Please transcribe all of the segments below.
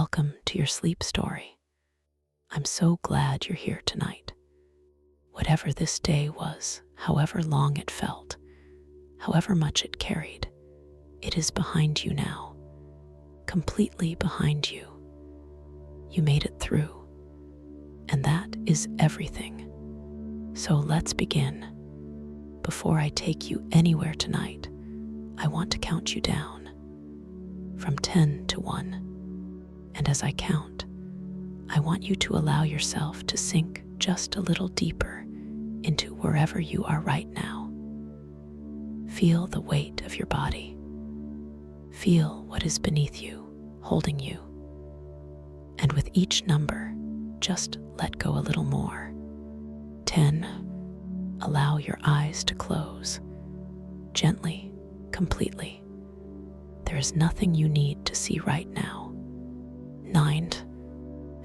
Welcome to your sleep story. I'm so glad you're here tonight. Whatever this day was, however long it felt, however much it carried, it is behind you now, completely behind you. You made it through, and that is everything. So let's begin. Before I take you anywhere tonight, I want to count you down from 10 to 1. And as I count, I want you to allow yourself to sink just a little deeper into wherever you are right now. Feel the weight of your body. Feel what is beneath you, holding you. And with each number, just let go a little more. 10. Allow your eyes to close. Gently, completely. There is nothing you need to see right now. 9.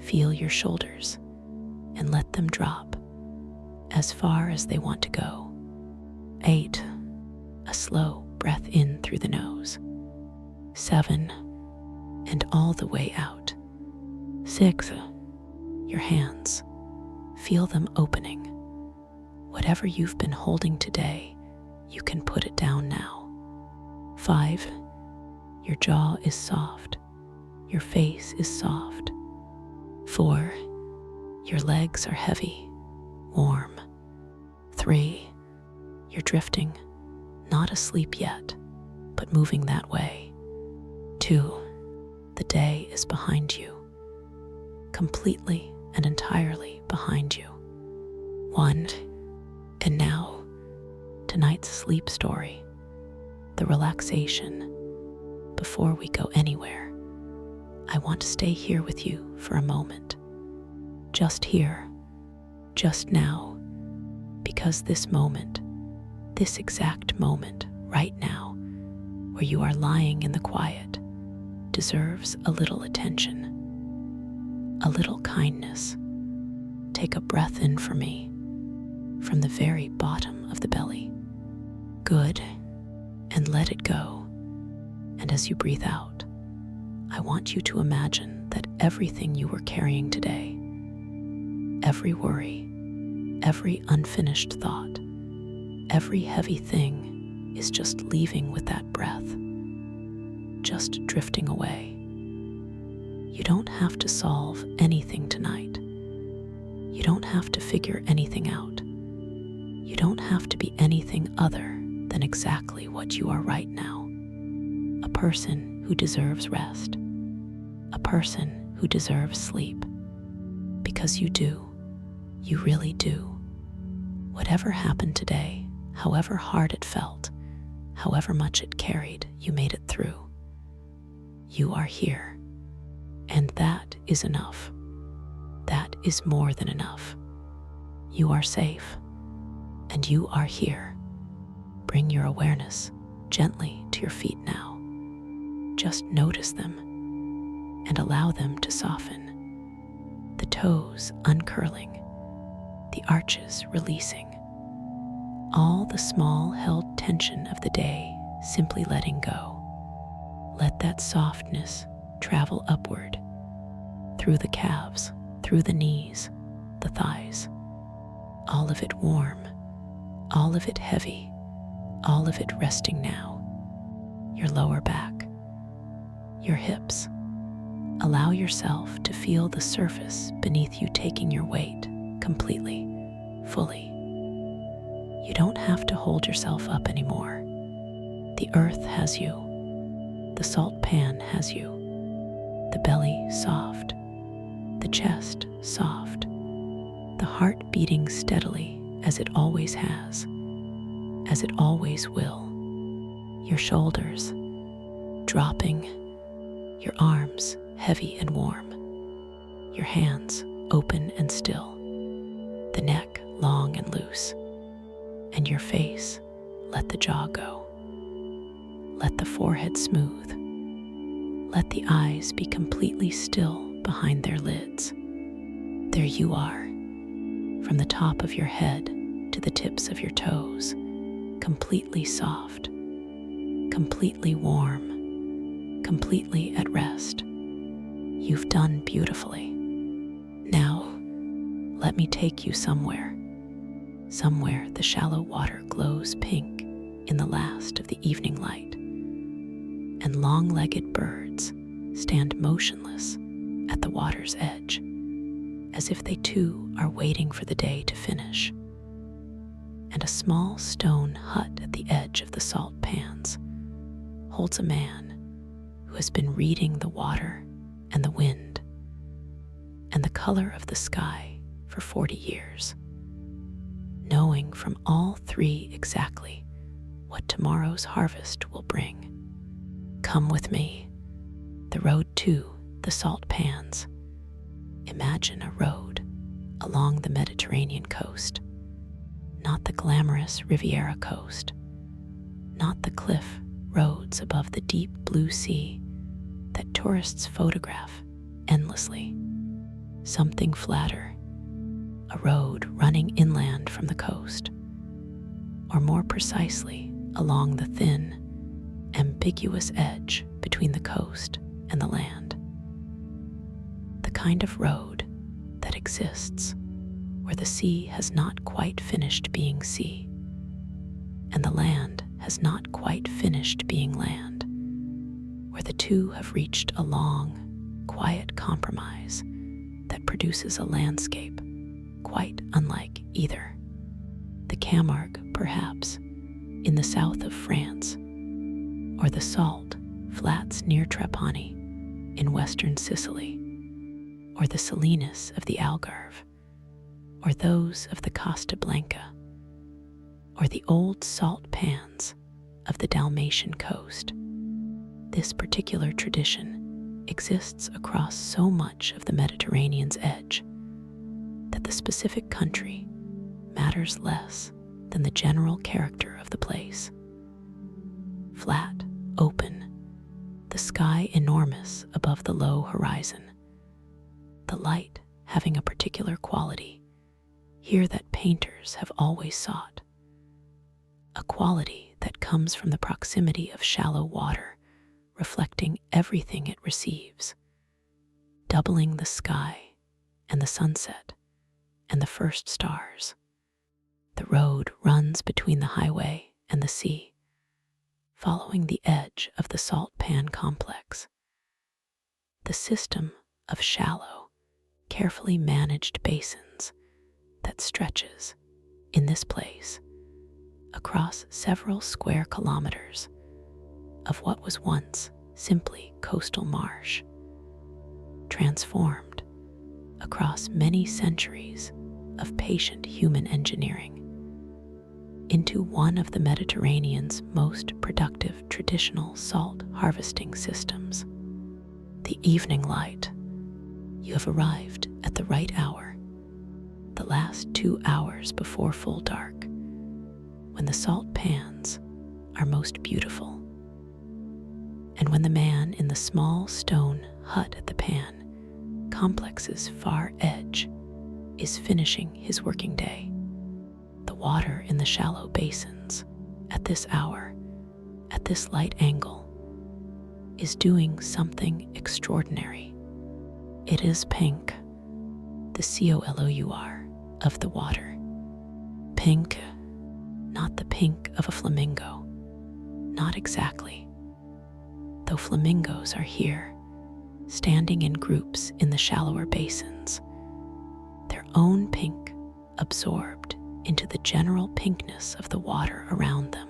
Feel your shoulders and let them drop as far as they want to go. 8. A slow breath in through the nose. 7. And all the way out. 6. Your hands. Feel them opening. Whatever you've been holding today, you can put it down now. 5. Your jaw is soft. Your face is soft. 4. Your legs are heavy, warm. 3. You're drifting, not asleep yet, but moving that way. 2. The day is behind you, completely and entirely behind you. 1. And now, tonight's sleep story, the relaxation. Before we go anywhere, I want to stay here with you for a moment. Just here, just now, because this moment, this exact moment right now, where you are lying in the quiet, deserves a little attention, a little kindness. Take a breath in for me, from the very bottom of the belly. Good, and let it go. And as you breathe out, I want you to imagine that everything you were carrying today, every worry, every unfinished thought, every heavy thing is just leaving with that breath, just drifting away. You don't have to solve anything tonight. You don't have to figure anything out. You don't have to be anything other than exactly what you are right now. A person who deserves rest, a person who deserves sleep, because you do, you really do. Whatever happened today, however hard it felt, however much it carried, you made it through. You are here, and that is enough. That is more than enough. You are safe, and you are here. Bring your awareness gently to your feet now. Just notice them and allow them to soften. The toes uncurling, the arches releasing. All the small held tension of the day simply letting go. Let that softness travel upward, through the calves, through the knees, the thighs. All of it warm, all of it heavy, all of it resting now. Your lower back, your hips. Allow yourself to feel the surface beneath you taking your weight completely, fully. You don't have to hold yourself up anymore. The earth has you. The salt pan has you. The belly soft. The chest soft. The heart beating steadily as it always has, as it always will. Your shoulders dropping, your arms heavy and warm, your hands open and still, the neck long and loose, and your face, let the jaw go. Let the forehead smooth. Let the eyes be completely still behind their lids. There you are, from the top of your head to the tips of your toes, completely soft, completely warm, completely at rest. You've done beautifully. Now, let me take you somewhere the shallow water glows pink in the last of the evening light, and long-legged birds stand motionless at the water's edge, as if they too are waiting for the day to finish. And a small stone hut at the edge of the salt pans holds a man who has been reading the water and the wind and the color of the sky for 40 years, knowing from all three exactly what tomorrow's harvest will bring. Come with me, the road to the salt pans. Imagine a road along the Mediterranean coast, not the glamorous Riviera coast, not the cliff roads above the deep blue sea that tourists photograph endlessly. Something flatter, a road running inland from the coast, or more precisely, along the thin, ambiguous edge between the coast and the land. The kind of road that exists where the sea has not quite finished being sea, and the land has not quite finished being land, where the two have reached a long, quiet compromise that produces a landscape quite unlike either. The Camargue, perhaps, in the south of France, or the salt flats near Trapani in western Sicily, or the Salinas of the Algarve, or those of the Costa Blanca, or the old salt pans of the Dalmatian coast. This particular tradition exists across so much of the Mediterranean's edge that the specific country matters less than the general character of the place. Flat, open, the sky enormous above the low horizon, the light having a particular quality here that painters have always sought, a quality that comes from the proximity of shallow water reflecting everything it receives, doubling the sky and the sunset and the first stars. The road runs between the highway and the sea, following the edge of the salt pan complex. The system of shallow, carefully managed basins that stretches, in this place, across several square kilometers of what was once simply coastal marsh, transformed across many centuries of patient human engineering into one of the Mediterranean's most productive traditional salt harvesting systems. The evening light. You have arrived at the right hour, the last 2 hours before full dark, when the salt pans are most beautiful, and when the man in the small stone hut at the pan complex's far edge is finishing his working day. The water in the shallow basins at this hour, at this light angle, is doing something extraordinary. It is pink, the COLOUR of the water. Pink, not the pink of a flamingo, not exactly, though flamingos are here, standing in groups in the shallower basins, their own pink absorbed into the general pinkness of the water around them,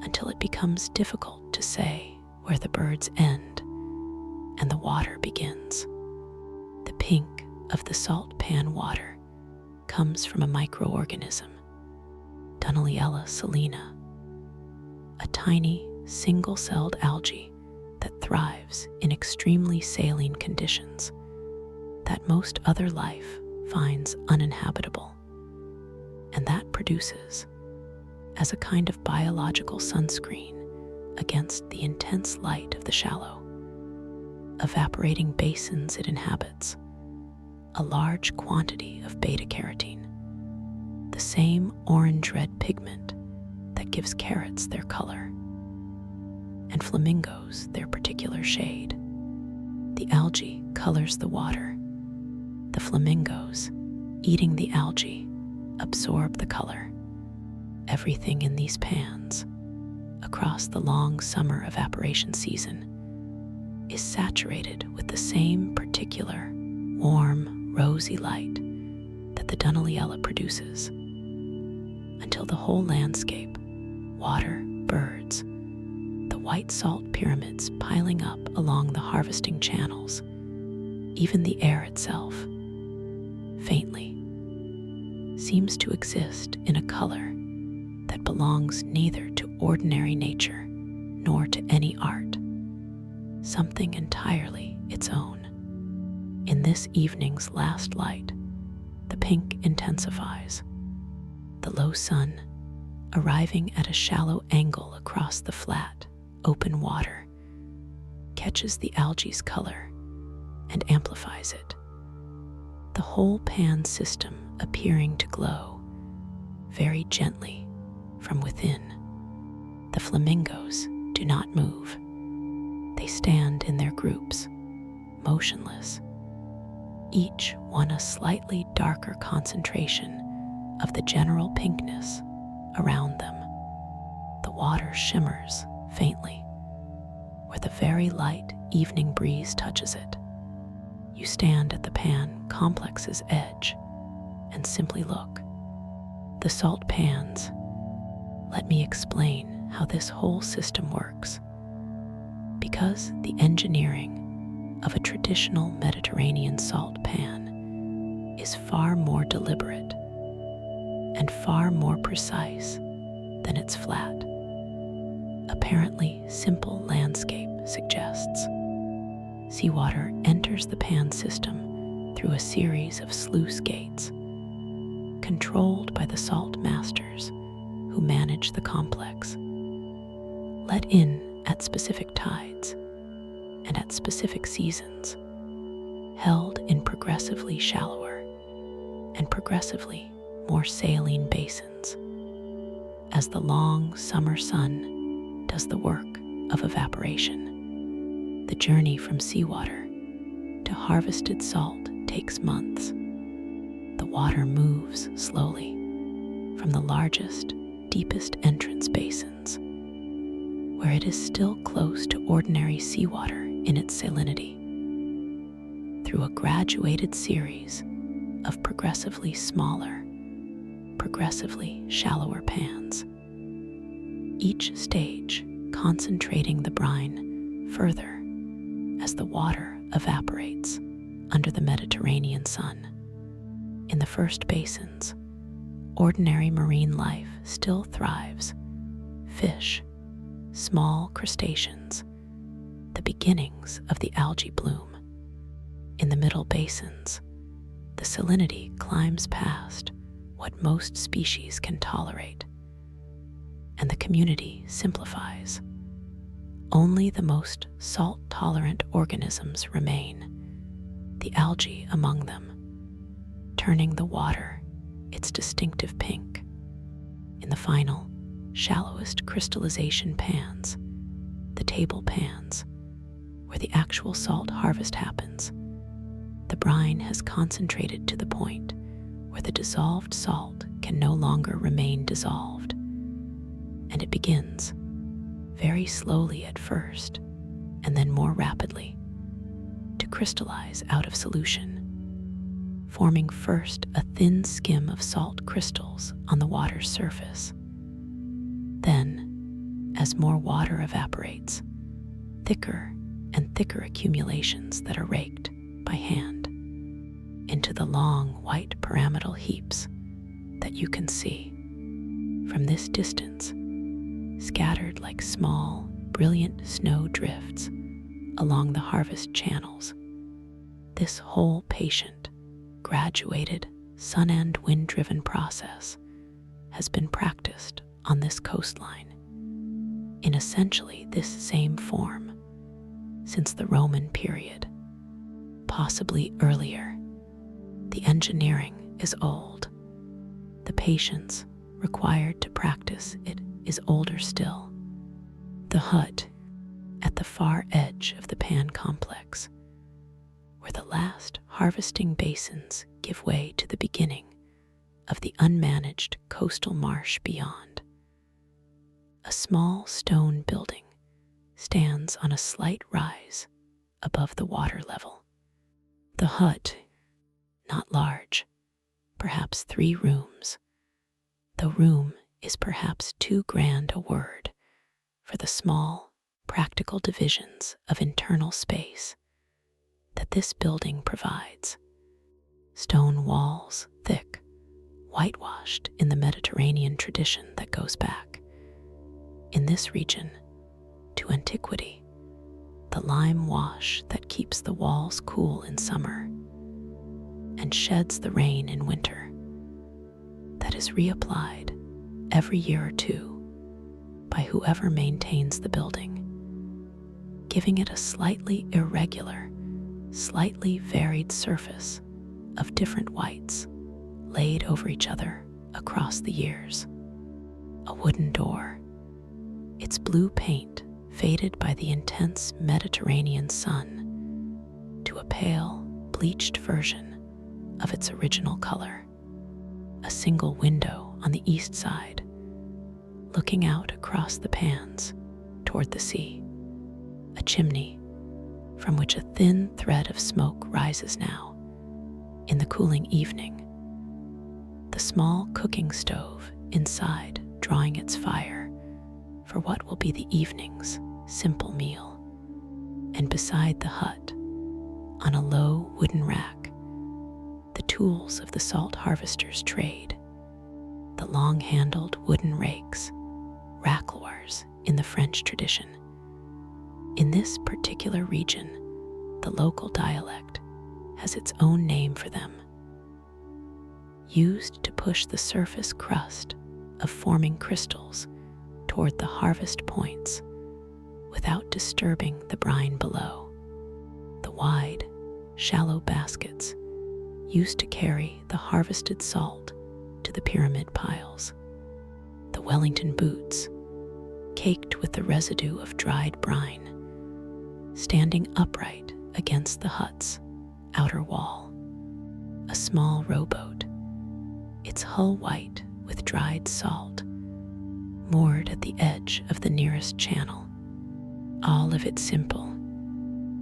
until it becomes difficult to say where the birds end and the water begins. The pink of the salt pan water comes from a microorganism, Dunaliella salina, a tiny single-celled algae that thrives in extremely saline conditions that most other life finds uninhabitable, and that produces, as a kind of biological sunscreen against the intense light of the shallow, evaporating basins it inhabits, a large quantity of beta-carotene, the same orange-red pigment that gives carrots their color and flamingos their particular shade. The algae colors the water. The flamingos, eating the algae, absorb the color. Everything in these pans, across the long summer evaporation season, is saturated with the same particular, warm, rosy light that the Dunaliella produces, until the whole landscape, water, birds, the white salt pyramids piling up along the harvesting channels, even the air itself, faintly, seems to exist in a color that belongs neither to ordinary nature nor to any art, something entirely its own. In this evening's last light, the pink intensifies. The low sun, arriving at a shallow angle across the flat, open water, catches the algae's color and amplifies it, the whole pan system appearing to glow very gently from within. The flamingos do not move. They stand in their groups, motionless, each one a slightly darker concentration of the general pinkness around them. The water shimmers faintly where the very light evening breeze touches it. You stand at the pan complex's edge and simply look. The salt pans. Let me explain how this whole system works. Because the engineering of a traditional Mediterranean salt pan is far more deliberate and far more precise than its flat, apparently simple landscape suggests. Seawater enters the pan system through a series of sluice gates, controlled by the salt masters who manage the complex, let in at specific tides and at specific seasons, held in progressively shallower and progressively more saline basins, as the long summer sun does the work of evaporation. The journey from seawater to harvested salt takes months. The water moves slowly from the largest, deepest entrance basins, where it is still close to ordinary seawater in its salinity, through a graduated series of progressively smaller, progressively shallower pans, each stage concentrating the brine further as the water evaporates under the Mediterranean sun. In the first basins, ordinary marine life still thrives. Fish, small crustaceans, the beginnings of the algae bloom. In the middle basins, the salinity climbs past what most species can tolerate, and the community simplifies. Only the most salt-tolerant organisms remain, the algae among them, turning the water its distinctive pink. In the final, shallowest crystallization pans, the table pans, where the actual salt harvest happens, the brine has concentrated to the point where the dissolved salt can no longer remain dissolved, and it begins, very slowly at first, and then more rapidly, to crystallize out of solution, forming first a thin skim of salt crystals on the water's surface. Then, as more water evaporates, thicker and thicker accumulations that are raked by hand into the long white pyramidal heaps that you can see from this distance, scattered like small, brilliant snow drifts along the harvest channels. This whole patient, graduated, sun and wind-driven process has been practiced on this coastline in essentially this same form since the Roman period, possibly earlier. The engineering is old. The patience required to practice it is older still. The hut at the far edge of the pan complex where the last harvesting basins give way to the beginning of the unmanaged coastal marsh beyond. A small stone building stands on a slight rise above the water level. The hut, not large, perhaps 3 rooms, though room is perhaps too grand a word for the small, practical divisions of internal space that this building provides. Stone walls, thick, whitewashed in the Mediterranean tradition that goes back, in this region, to antiquity, the lime wash that keeps the walls cool in summer and sheds the rain in winter, that is reapplied every year or two by whoever maintains the building, giving it a slightly irregular, slightly varied surface of different whites laid over each other across the years. A wooden door, its blue paint faded by the intense Mediterranean sun to a pale, bleached version of its original color. A single window on the east side, looking out across the pans toward the sea. A chimney from which a thin thread of smoke rises now in the cooling evening. The small cooking stove inside drawing its fire for what will be the evening's simple meal. And beside the hut, on a low wooden rack, the tools of the salt harvester's trade, the long-handled wooden rakes, racloirs in the French tradition. In this particular region, the local dialect has its own name for them, used to push the surface crust of forming crystals toward the harvest points without disturbing the brine below. The wide, shallow baskets used to carry the harvested salt to the pyramid piles. The Wellington boots, caked with the residue of dried brine, standing upright against the hut's outer wall. A small rowboat, its hull white with dried salt, moored at the edge of the nearest channel. All of it simple,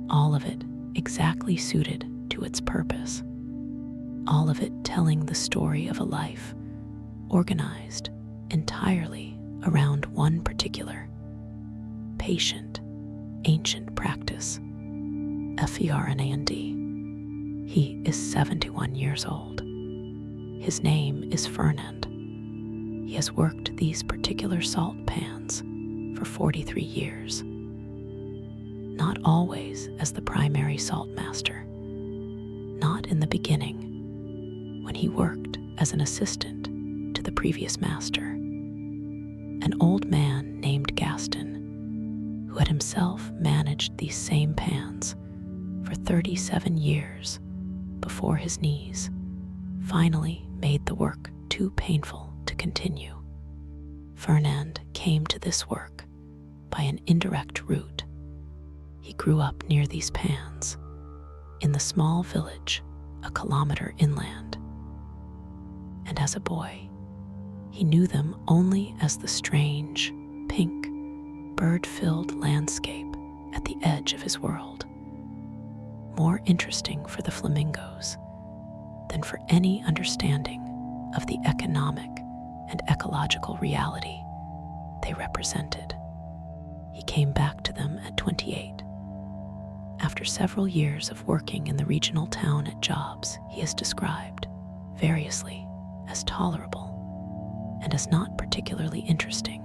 all of it exactly suited to its purpose, all of it telling the story of a life organized entirely around one particular, patient, ancient practice. Fernand. He is 71 years old. His name is Fernand. He has worked these particular salt pans for 43 years. Not always as the primary salt master, not in the beginning, when he worked as an assistant to the previous master. An old man named Gaston, who had himself managed these same pans for 37 years before his knees finally made the work too painful to continue. Fernand came to this work by an indirect route. He grew up near these pans, in the small village a kilometer inland. And as a boy, he knew them only as the strange, pink, bird-filled landscape at the edge of his world, more interesting for the flamingos than for any understanding of the economic and ecological reality they represented. He came back to them at 28. After several years of working in the regional town at jobs he has described variously as tolerable and as not particularly interesting,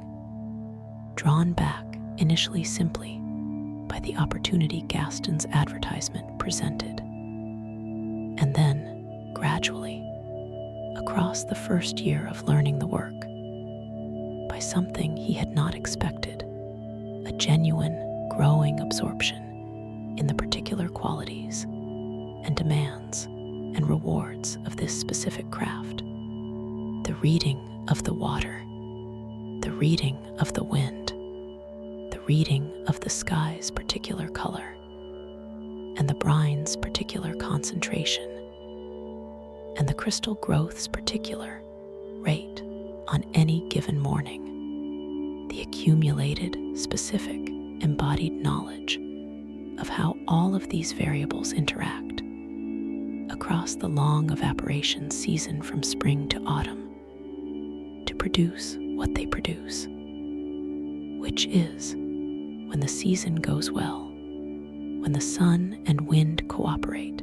drawn back initially simply by the opportunity Gaston's advertisement presented, and then, gradually, across the first year of learning the work, by something he had not expected, a genuine, growing absorption in the particular qualities and demands and rewards of this specific craft. The reading of the water, the reading of the wind, the reading of the sky's particular color, and the brine's particular concentration, and the crystal growth's particular rate on any given morning, the accumulated, specific, embodied knowledge of how all of these variables interact across the long evaporation season from spring to autumn to produce what they produce, which is, when the season goes well, when the sun and wind cooperate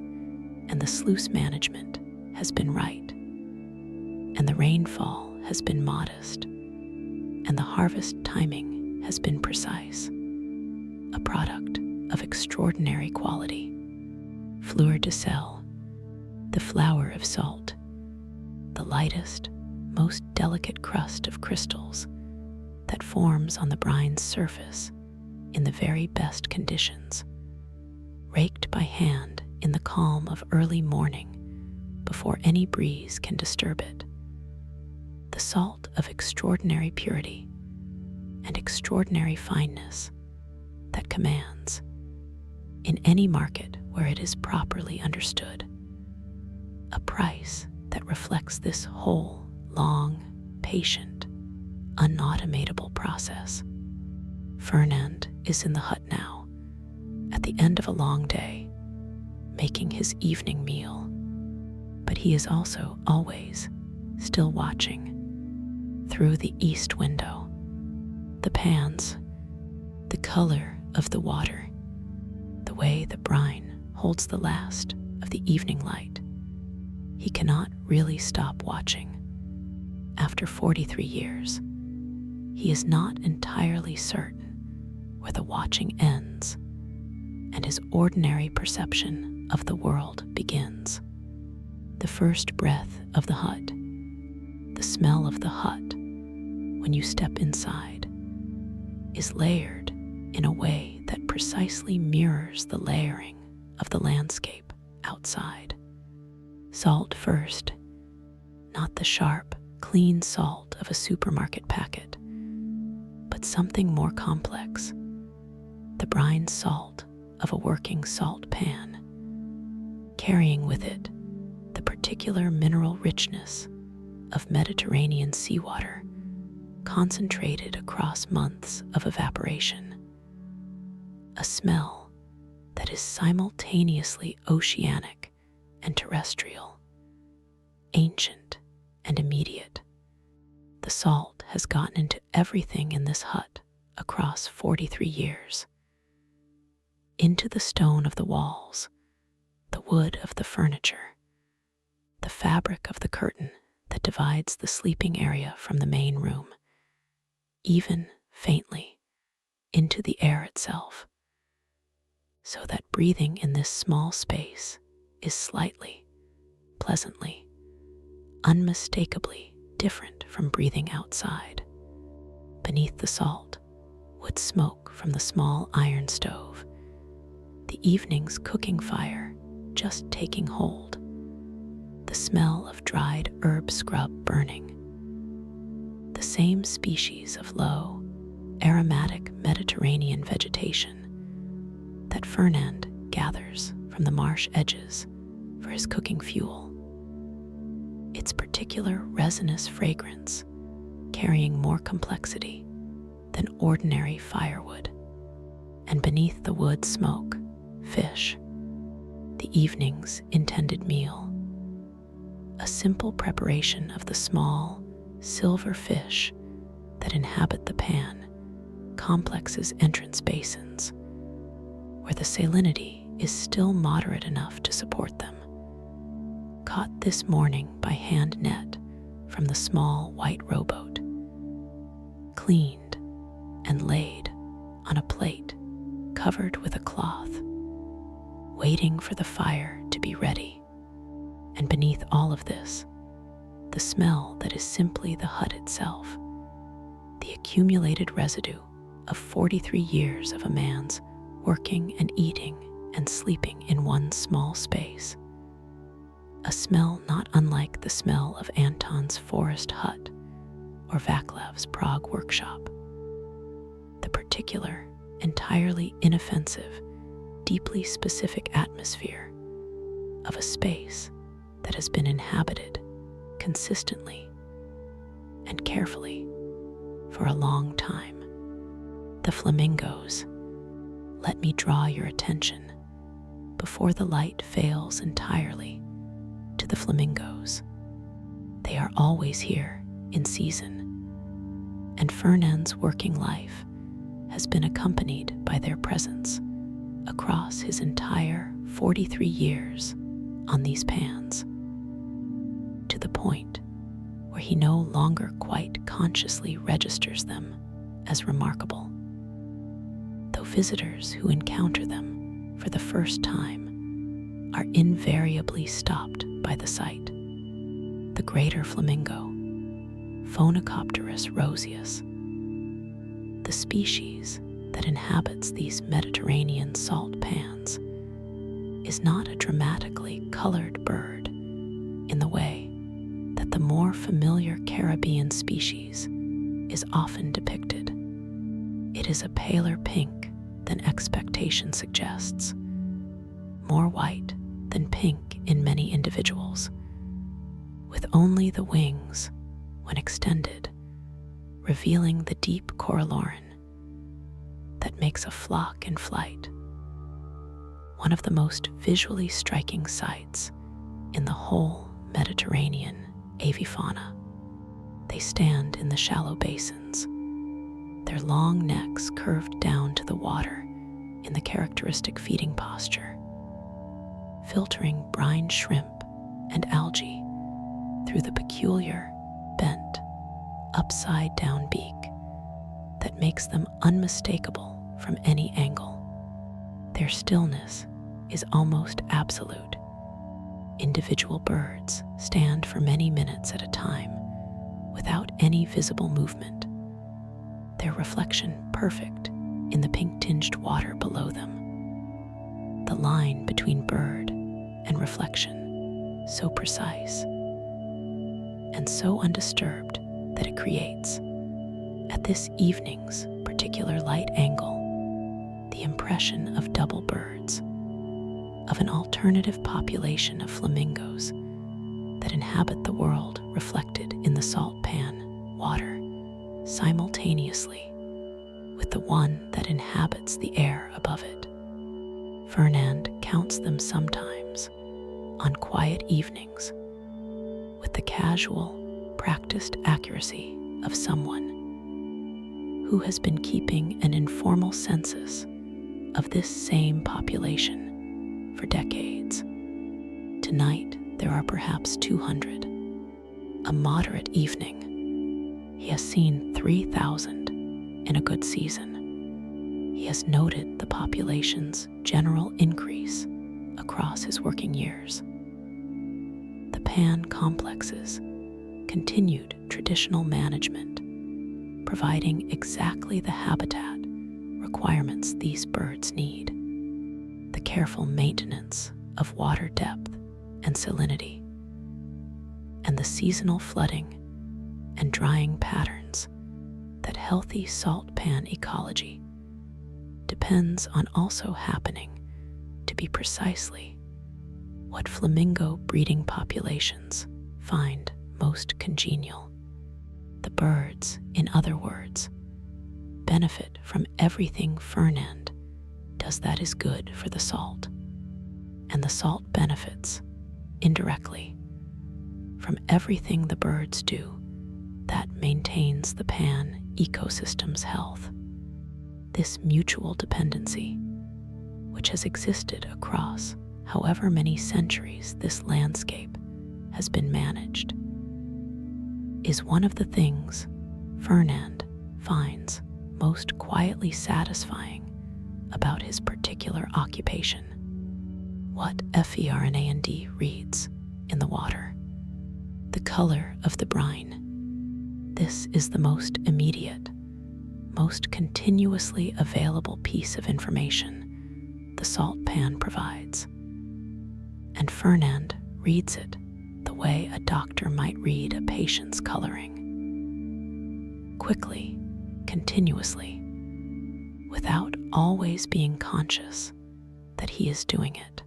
and the sluice management has been right, and the rainfall has been modest, and the harvest timing has been precise, a product of extraordinary quality. Fleur de sel, the flower of salt, the lightest, most delicate crust of crystals that forms on the brine's surface in the very best conditions, raked by hand in the calm of early morning before any breeze can disturb it. The salt of extraordinary purity and extraordinary fineness that commands, in any market where it is properly understood, a price that reflects this whole, long, patient, unautomatable process. Fernand is in the hut now, at the end of a long day, making his evening meal, but he is also always still watching through the east window, the pans, the color of the water, the way the brine holds the last of the evening light. He cannot really stop watching. After 43 years, he is not entirely certain where the watching ends and his ordinary perception of the world begins. The first breath of the hut, the smell of the hut when you step inside, is layered in a way that precisely mirrors the layering of the landscape outside. Salt first, not the sharp, clean salt of a supermarket packet, but something more complex, the brine salt of a working salt pan, carrying with it the particular mineral richness of Mediterranean seawater concentrated across months of evaporation. A smell that is simultaneously oceanic and terrestrial, ancient and immediate. The salt has gotten into everything in this hut across 43 years. Into the stone of the walls, the wood of the furniture, the fabric of the curtain that divides the sleeping area from the main room, even faintly into the air itself, so that breathing in this small space is slightly, pleasantly, unmistakably different from breathing outside. Beneath the salt, wood smoke from the small iron stove, the evening's cooking fire just taking hold, the smell of dried herb scrub burning, the same species of low, aromatic Mediterranean vegetation that Fernand gathers from the marsh edges for his cooking fuel. Its particular resinous fragrance carrying more complexity than ordinary firewood, and beneath the wood smoke, fish, the evening's intended meal, a simple preparation of the small, silver fish that inhabit the pan complex's entrance basins, where the salinity is still moderate enough to support them. Caught this morning by hand net from the small white rowboat, cleaned and laid on a plate covered with a cloth, waiting for the fire to be ready. And beneath all of this, the smell that is simply the hut itself, the accumulated residue of 43 years of a man's working and eating and sleeping in one small space. A smell not unlike the smell of Anton's forest hut or Vaclav's Prague workshop. The particular, entirely inoffensive, deeply specific atmosphere of a space that has been inhabited consistently and carefully for a long time. The flamingos. Let me draw your attention, before the light fails entirely, to the flamingos. They are always here in season, and Fernand's working life has been accompanied by their presence across his entire 43 years on these pans, to the point where he no longer quite consciously registers them as remarkable. Though visitors who encounter them for the first time are invariably stopped by the sight. The greater flamingo, Phoenicopterus roseus, the species that inhabits these Mediterranean salt pans, is not a dramatically colored bird in the way that the more familiar Caribbean species is often depicted. It is a paler pink than expectation suggests, more white than pink in many individuals, with only the wings, when extended, revealing the deep corallorin that makes a flock in flight one of the most visually striking sights in the whole Mediterranean avifauna. They stand in the shallow basins, their long necks curved down to the water in the characteristic feeding posture, filtering brine shrimp and algae through the peculiar, bent, upside-down beak that makes them unmistakable from any angle. Their stillness is almost absolute. Individual birds stand for many minutes at a time without any visible movement, their reflection perfect in the pink-tinged water below them. The line between bird and reflection so precise and so undisturbed that it creates, at this evening's particular light angle, the impression of double birds, of an alternative population of flamingos that inhabit the world reflected in the salt pan water simultaneously with the one that inhabits the air above it. Fernand counts them sometimes on quiet evenings with the casual, practiced accuracy of someone who has been keeping an informal census of this same population for decades. Tonight, there are perhaps 200. A moderate evening. He has seen 3,000 in a good season. He has noted the population's general increase across his working years. The Pan complex's continued traditional management, providing exactly the habitat requirements these birds need, the careful maintenance of water depth and salinity, and the seasonal flooding and drying patterns that healthy salt pan ecology depends on also happening to be precisely what flamingo breeding populations find most congenial. The birds, in other words, benefit from everything Fernand does that is good for the salt, and the salt benefits, indirectly, from everything the birds do that maintains the pan ecosystem's health. This mutual dependency, which has existed across however many centuries this landscape has been managed, is one of the things Fernand finds most quietly satisfying about his particular occupation. What Fernand reads in the water. The color of the brine. This is the most immediate, most continuously available piece of information the salt pan provides. And Fernand reads it the way a doctor might read a patient's coloring. Quickly, continuously, without always being conscious that he is doing it.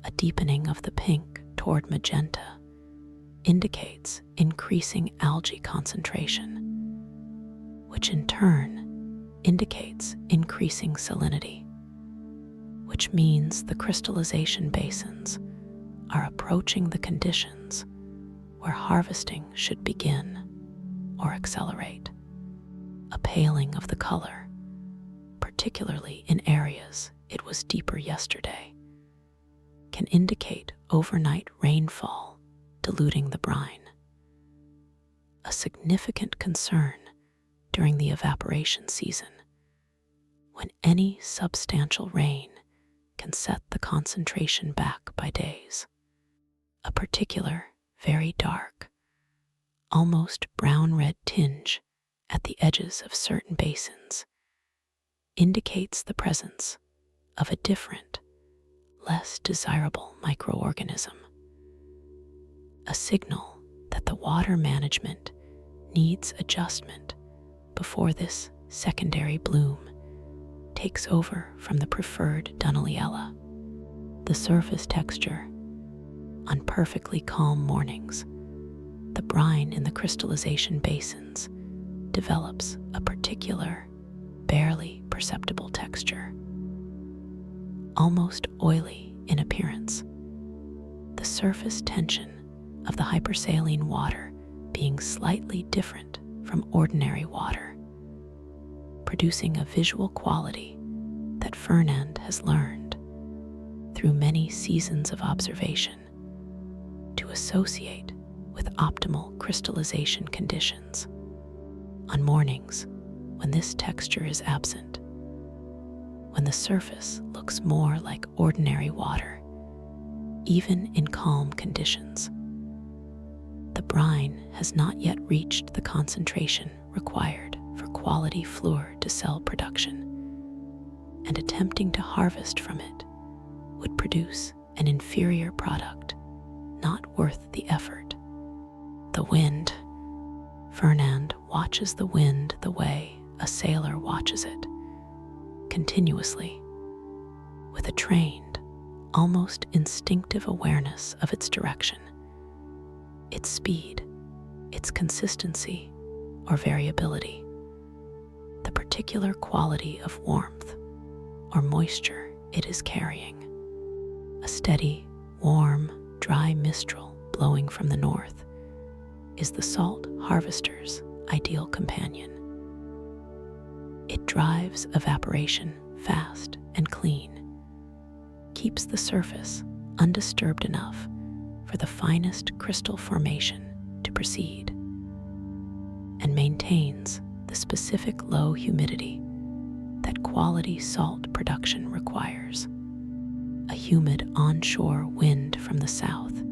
A deepening of the pink toward magenta indicates increasing algae concentration, which in turn indicates increasing salinity, which means the crystallization basins are approaching the conditions where harvesting should begin or accelerate. A paling of the color, particularly in areas it was deeper yesterday, can indicate overnight rainfall diluting the brine. A significant concern during the evaporation season, when any substantial rain can set the concentration back by days. A particular, very dark, almost brown-red tinge at the edges of certain basins indicates the presence of a different, less desirable microorganism. A signal that the water management needs adjustment before this secondary bloom takes over from the preferred Dunaliella. The surface texture. On perfectly calm mornings, the brine in the crystallization basins develops a particular, barely perceptible texture, almost oily in appearance. The surface tension of the hypersaline water being slightly different from ordinary water, producing a visual quality that Fernand has learned through many seasons of observation to associate with optimal crystallization conditions. On mornings when this texture is absent, when the surface looks more like ordinary water, even in calm conditions, the brine has not yet reached the concentration required for quality fleur de sel production, and attempting to harvest from it would produce an inferior product not worth the effort. The wind. Fernand watches the wind the way a sailor watches it, continuously, with a trained, almost instinctive awareness of its direction, its speed, its consistency or variability, the particular quality of warmth or moisture it is carrying. A steady, warm, dry mistral blowing from the north is the salt harvester's ideal companion. It drives evaporation fast and clean, keeps the surface undisturbed enough for the finest crystal formation to proceed, and maintains the specific low humidity that quality salt production requires. A humid onshore wind from the south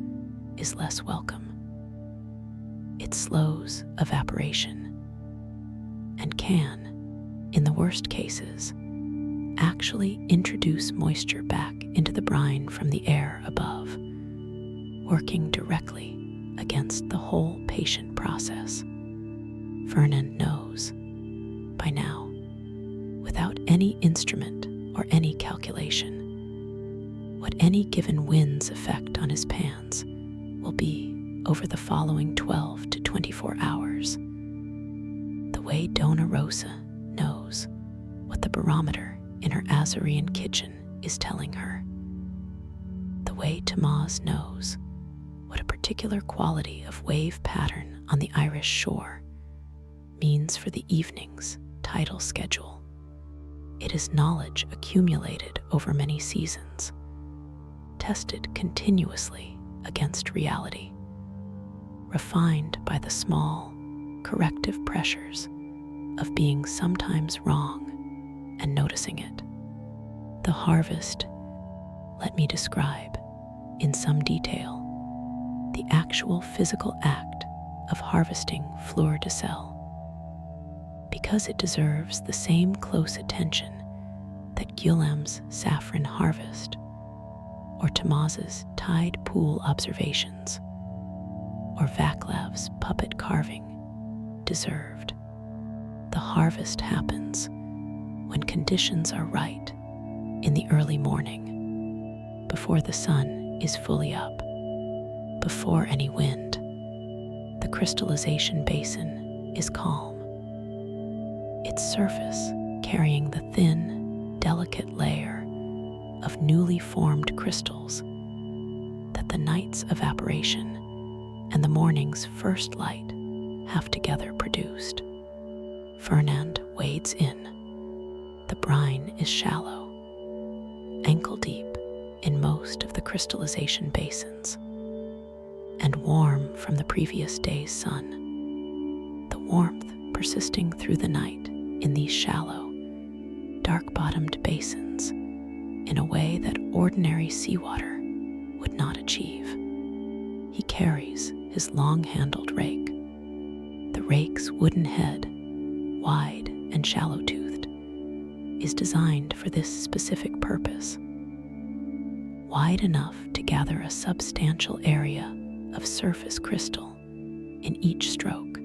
is less welcome. It slows evaporation and can, in the worst cases, actually introduce moisture back into the brine from the air above, working directly against the whole patient process. Fernand knows, by now, without any instrument or any calculation, what any given wind's effect on his pans will be over the following 12 to 24 hours. The way Dona Rosa knows what the barometer in her Azorean kitchen is telling her. The way Tomas knows what a particular quality of wave pattern on the Irish shore means for the evening's tidal schedule. It is knowledge accumulated over many seasons, tested continuously against reality, refined by the small, corrective pressures of being sometimes wrong and noticing it. The harvest. Let me describe, in some detail, the actual physical act of harvesting fleur de sel, because it deserves the same close attention that Guillem's saffron harvest or Tomas's tide pool observations or Vaclav's puppet carving deserved. The harvest happens when conditions are right In the early morning, before the sun is fully up, before any wind, the crystallization basin is calm, its surface carrying the thin, delicate layer of newly formed crystals that the night's evaporation and the morning's first light have together produced. Fernand wades in. The brine is shallow, ankle deep in most of the crystallization basins, and warm from the previous day's sun, the warmth persisting through the night in these shallow, dark-bottomed basins in a way that ordinary seawater would not achieve. He carries his long-handled rake. The rake's wooden head, wide and shallow-toothed, is designed for this specific purpose. Wide enough to gather a substantial area of surface crystal in each stroke.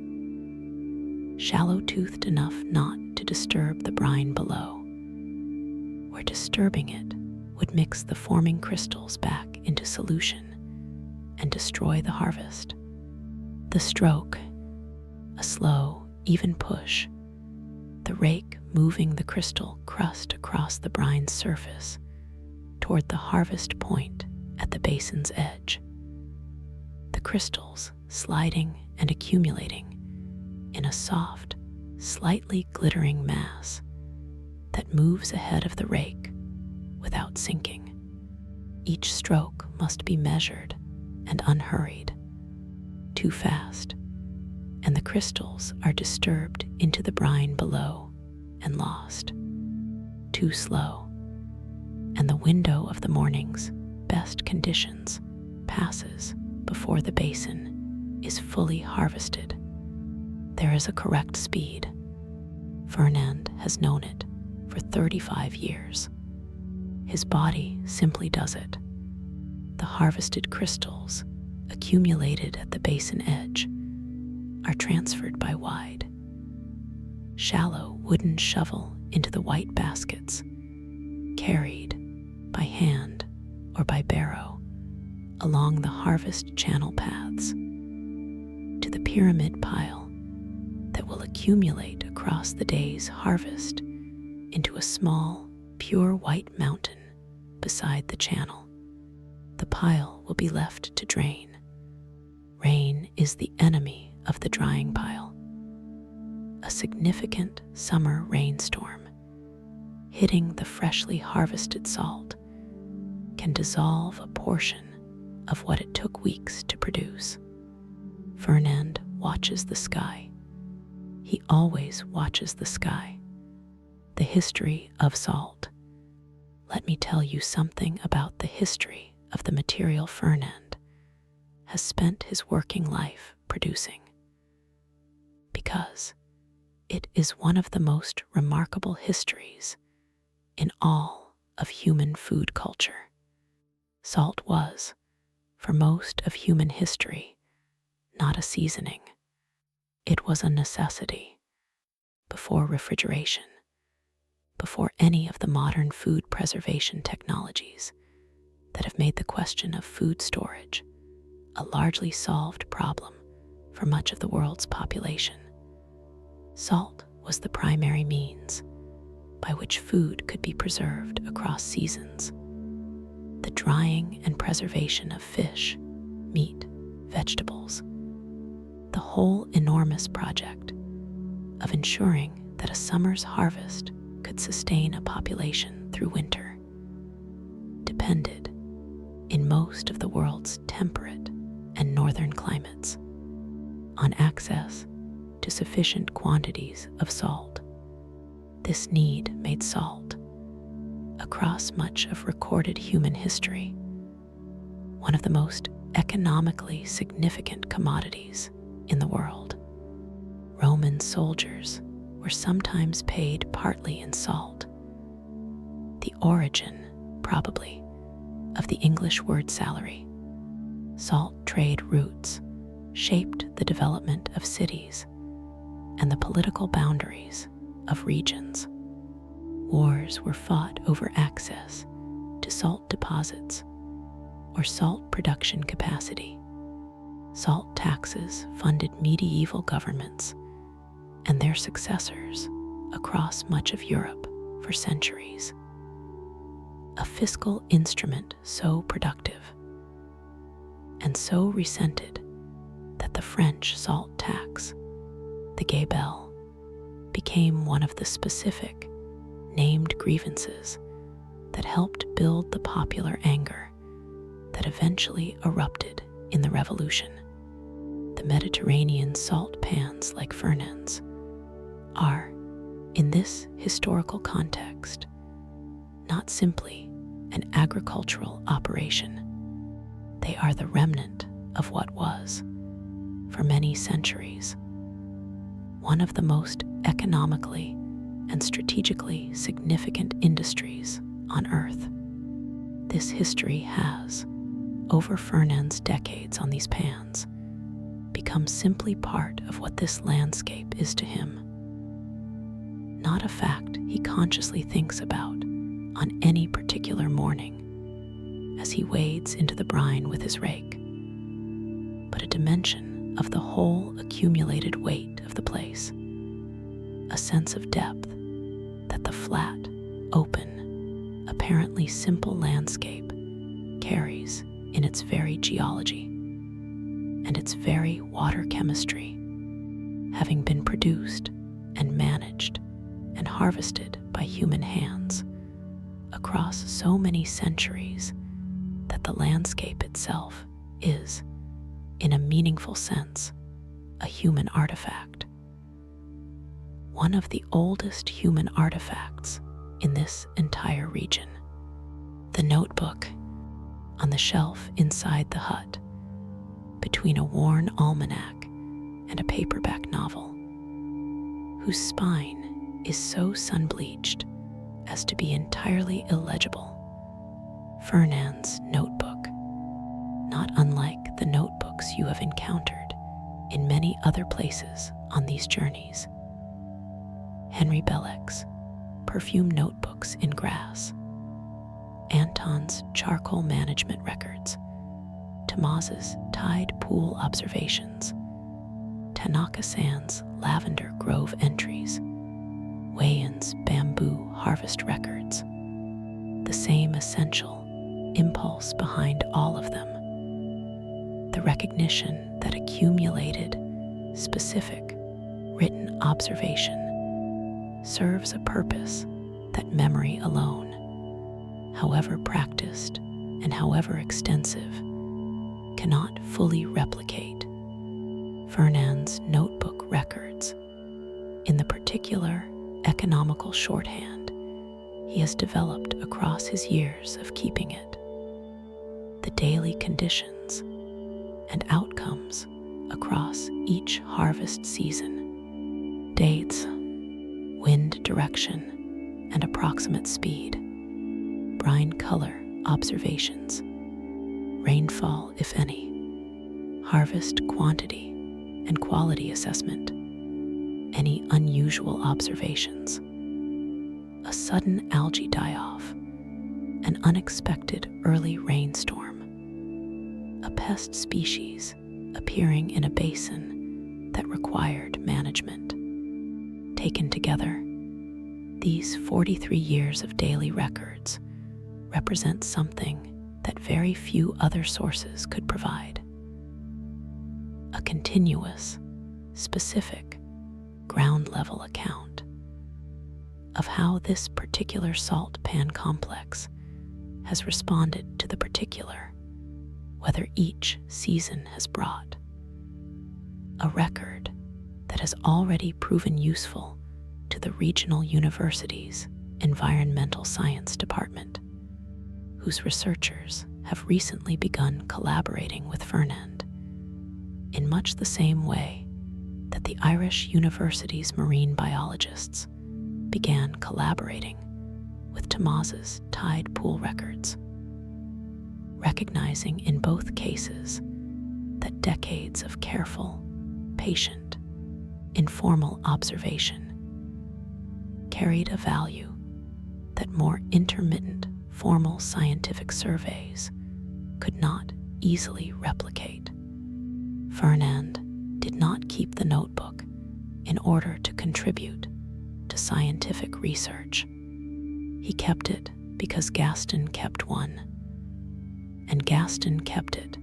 Shallow-toothed enough not to disturb the brine below, where disturbing it would mix the forming crystals back into solution and destroy the harvest. The stroke, a slow, even push, the rake moving the crystal crust across the brine's surface toward the harvest point at the basin's edge. The crystals sliding and accumulating in a soft, slightly glittering mass that moves ahead of the rake without sinking. Each stroke must be measured and unhurried. Too fast, and the crystals are disturbed into the brine below and lost. Too slow, and the window of the morning's best conditions passes before the basin is fully harvested. There is a correct speed. Fernand has known it for 35 years. His body simply does it. The harvested crystals, accumulated at the basin edge, are transferred by wide, shallow wooden shovel into the white baskets, carried by hand or by barrow along the harvest channel paths to the pyramid pile that will accumulate across the day's harvest into a small, pure white mountain beside the channel. The pile will be left to drain. Rain is the enemy of the drying pile. A significant summer rainstorm hitting the freshly harvested salt can dissolve a portion of what it took weeks to produce. Fernand watches the sky. He always watches the sky. The history of salt. Let me tell you something about the history of the material Fernand has spent his working life producing. Because it is one of the most remarkable histories in all of human food culture. Salt was, for most of human history, not a seasoning. It was a necessity. Before refrigeration, before any of the modern food preservation technologies that have made the question of food storage a largely solved problem for much of the world's population, salt was the primary means by which food could be preserved across seasons. The drying and preservation of fish, meat, vegetables, the whole enormous project of ensuring that a summer's harvest could sustain a population through winter depended, in most of the world's temperate and northern climates, on access to sufficient quantities of salt. This need made salt, across much of recorded human history, one of the most economically significant commodities in the world. Roman soldiers were sometimes paid partly in salt. The origin, probably, of the English word salary. Salt trade routes shaped the development of cities and the political boundaries of regions. Wars were fought over access to salt deposits or salt production capacity. Salt taxes funded medieval governments and their successors across much of Europe for centuries. A fiscal instrument so productive and so resented that the French salt tax, the gabelle, became one of the specific, named grievances that helped build the popular anger that eventually erupted in the Revolution. The Mediterranean salt pans like Fernand's are, in this historical context, not simply an agricultural operation. They are the remnant of what was, for many centuries, one of the most economically and strategically significant industries on Earth. This history has, over Fernand's decades on these pans, become simply part of what this landscape is to him. Not a fact he consciously thinks about on any particular morning as he wades into the brine with his rake, but a dimension of the whole accumulated weight of the place, a sense of depth that the flat, open, apparently simple landscape carries in its very geology and its very water chemistry, having been produced and managed and harvested by human hands across so many centuries that the landscape itself is, in a meaningful sense, a human artifact. One of the oldest human artifacts in this entire region. The notebook on the shelf inside the hut, between a worn almanac and a paperback novel, whose spine is so sun-bleached as to be entirely illegible. Fernand's notebook, not unlike the notebooks you have encountered in many other places on these journeys. Henry Bellec's perfume notebooks in grass, Anton's charcoal management records, Tomas's tide pool observations, Tanaka-san's lavender grove entries, Wayan's bamboo harvest records, the same essential impulse behind all of them, the recognition that accumulated, specific, written observation serves a purpose that memory alone, however practiced and however extensive, cannot fully replicate. Fernand's notebook records, in the particular economical shorthand he has developed across his years of keeping it, the daily conditions and outcomes across each harvest season, dates, wind direction and approximate speed, brine color observations, rainfall if any, harvest quantity and quality assessment, any unusual observations, a sudden algae die-off, an unexpected early rainstorm, a pest species appearing in a basin that required management. Taken together, these 43 years of daily records represent something that very few other sources could provide. A continuous, specific, ground-level account of how this particular salt pan complex has responded to the particular, whether each season has brought. A record that has already proven useful to the regional university's environmental science department, whose researchers have recently begun collaborating with Fernand in much the same way that the Irish University's marine biologists began collaborating with Tomas's tide pool records, recognizing in both cases that decades of careful, patient, informal observation carried a value that more intermittent, formal scientific surveys could not easily replicate. Fernand did not keep the notebook in order to contribute to scientific research. He kept it because Gaston kept one, and Gaston kept it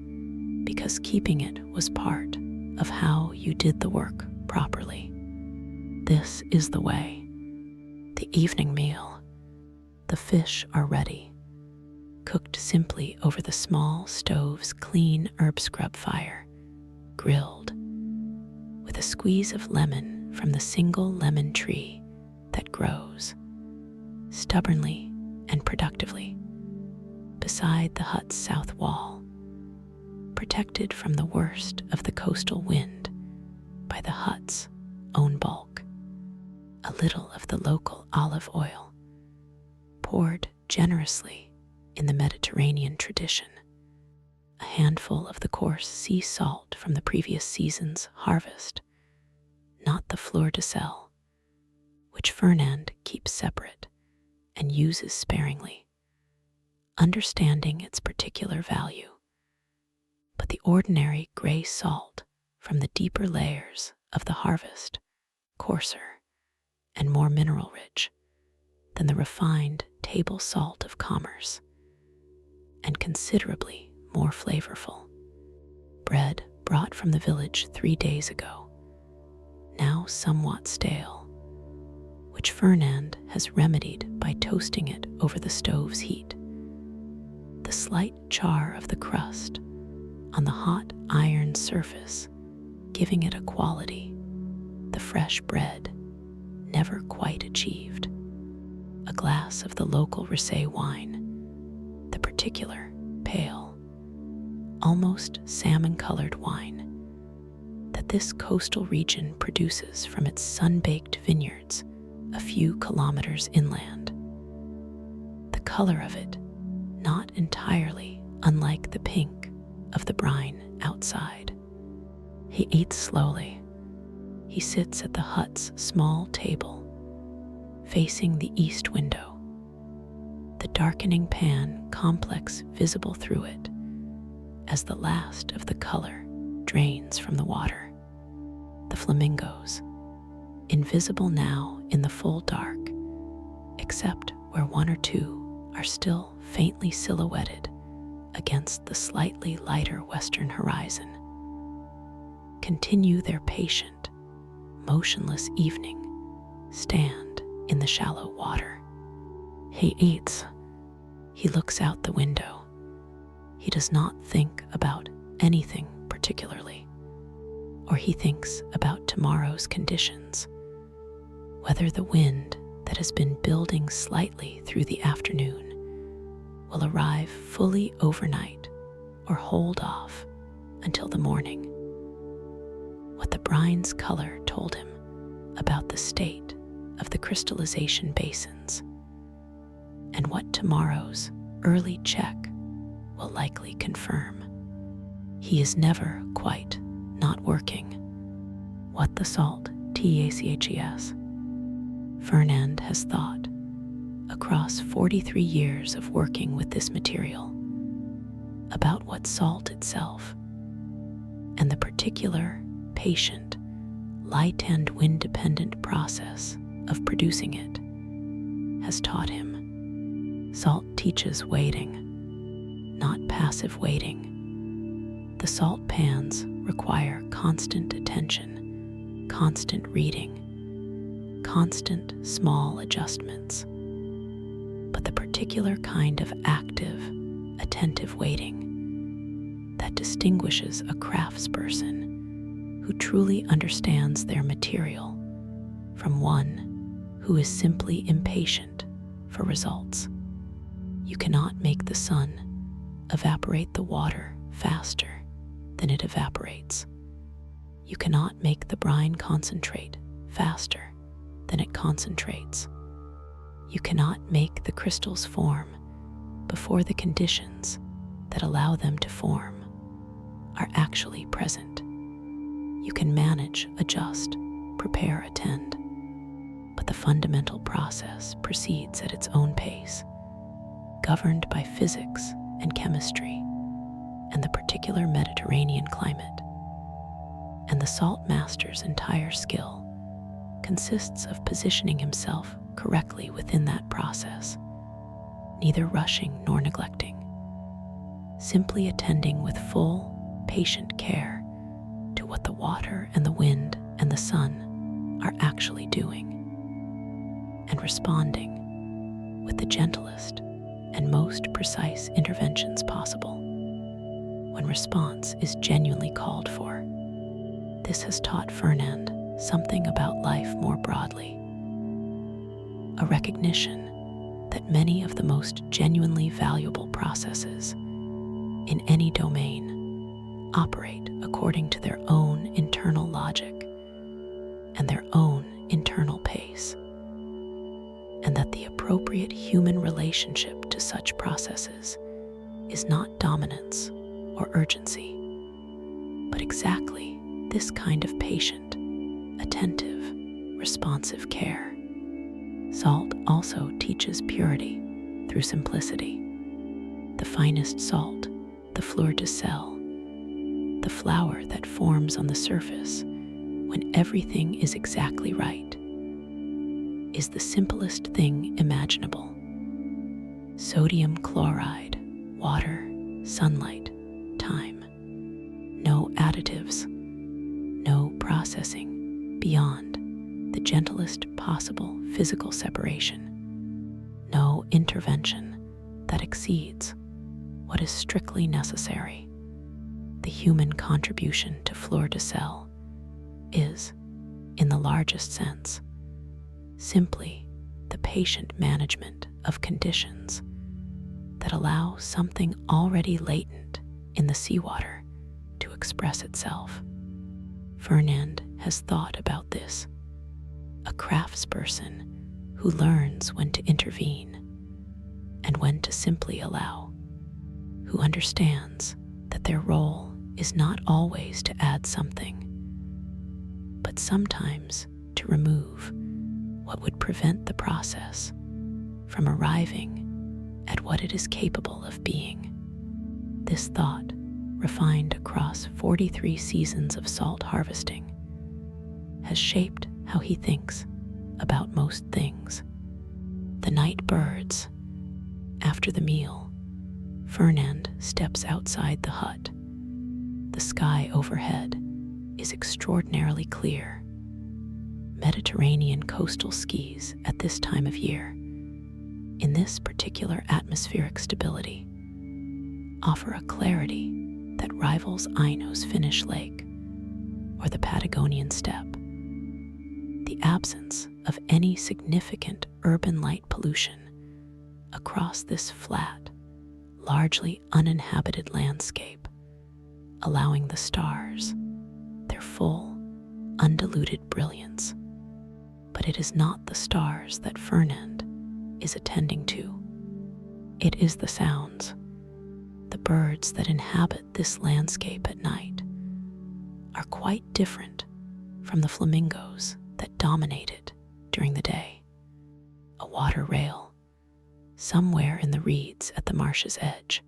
because keeping it was part of how you did the work properly. This is the way. The evening meal. The fish are ready, cooked simply over the small stove's clean herb scrub fire, grilled with a squeeze of lemon from the single lemon tree that grows stubbornly and productively beside the hut's south wall, protected from the worst of the coastal wind by the hut's own bulk. A little of the local olive oil, poured generously in the Mediterranean tradition, a handful of the coarse sea salt from the previous season's harvest, not the fleur de sel, which Fernand keeps separate and uses sparingly, understanding its particular value, but the ordinary gray salt from the deeper layers of the harvest, coarser and more mineral-rich than the refined table salt of commerce, and considerably more flavorful. Bread brought from the village 3 days ago, now somewhat stale, which Fernand has remedied by toasting it over the stove's heat. The slight char of the crust on the hot iron surface giving it a quality the fresh bread never quite achieved. A glass of the local Rosé wine, the particular pale, almost salmon-colored wine that this coastal region produces from its sun-baked vineyards a few kilometers inland. The color of it not entirely unlike the pink of the brine outside. He eats slowly. He sits at the hut's small table, facing the east window, the darkening pan complex visible through it as the last of the color drains from the water. The flamingos, invisible now in the full dark, except where one or two are still faintly silhouetted against the slightly lighter western horizon, continue their patient, motionless evening stand in the shallow water. He eats. He looks out the window. He does not think about anything particularly, or he thinks about tomorrow's conditions, whether the wind that has been building slightly through the afternoon will arrive fully overnight or hold off until the morning. What the brine's color told him about the state of the crystallization basins, and what tomorrow's early check will likely confirm. He is never quite not working. What the salt, TACHES. Fernand has thought, across 43 years of working with this material, about what salt itself and the particular patient, light and wind-dependent process of producing it has taught him. Salt teaches waiting, not passive waiting. The salt pans require constant attention, constant reading, constant small adjustments. But the particular kind of active, attentive waiting that distinguishes a craftsperson who truly understands their material from one who is simply impatient for results. You cannot make the sun evaporate the water faster than it evaporates. You cannot make the brine concentrate faster than it concentrates. You cannot make the crystals form before the conditions that allow them to form are actually present. You can manage, adjust, prepare, attend, but the fundamental process proceeds at its own pace, governed by physics and chemistry and the particular Mediterranean climate. And the salt master's entire skill consists of positioning himself correctly within that process, neither rushing nor neglecting, simply attending with full, patient care to what the water and the wind and the sun are actually doing, and responding with the gentlest and most precise interventions possible when response is genuinely called for. This has taught Fernand something about life more broadly, a recognition that many of the most genuinely valuable processes in any domain operate according to their own internal logic and their own internal pace, and that the appropriate human relationship to such processes is not dominance or urgency, but exactly this kind of patient, attentive, responsive care. Salt also teaches purity through simplicity. The finest salt, the fleur de sel, the flower that forms on the surface when everything is exactly right, is the simplest thing imaginable. Sodium chloride, water, sunlight, time. No additives, no processing beyond the gentlest possible physical separation, no intervention that exceeds what is strictly necessary. The human contribution to fleur de sel is, in the largest sense, simply the patient management of conditions that allow something already latent in the seawater to express itself. Fernand has thought about this, a craftsperson who learns when to intervene and when to simply allow, who understands that their role is not always to add something, but sometimes to remove what would prevent the process from arriving at what it is capable of being. This thought, refined across 43 seasons of salt harvesting, has shaped how he thinks about most things. The night birds. After the meal, Fernand steps outside the hut. The sky overhead is extraordinarily clear. Mediterranean coastal skies at this time of year, in this particular atmospheric stability, offer a clarity that rivals Aino's Finnish lake or the Patagonian steppe. The absence of any significant urban light pollution across this flat, largely uninhabited landscape, allowing the stars their full, undiluted brilliance. But it is not the stars that Fernand is attending to. It is the sounds, the birds that inhabit this landscape at night are quite different from the flamingos that dominate it during the day. A water rail, somewhere in the reeds at the marsh's edge,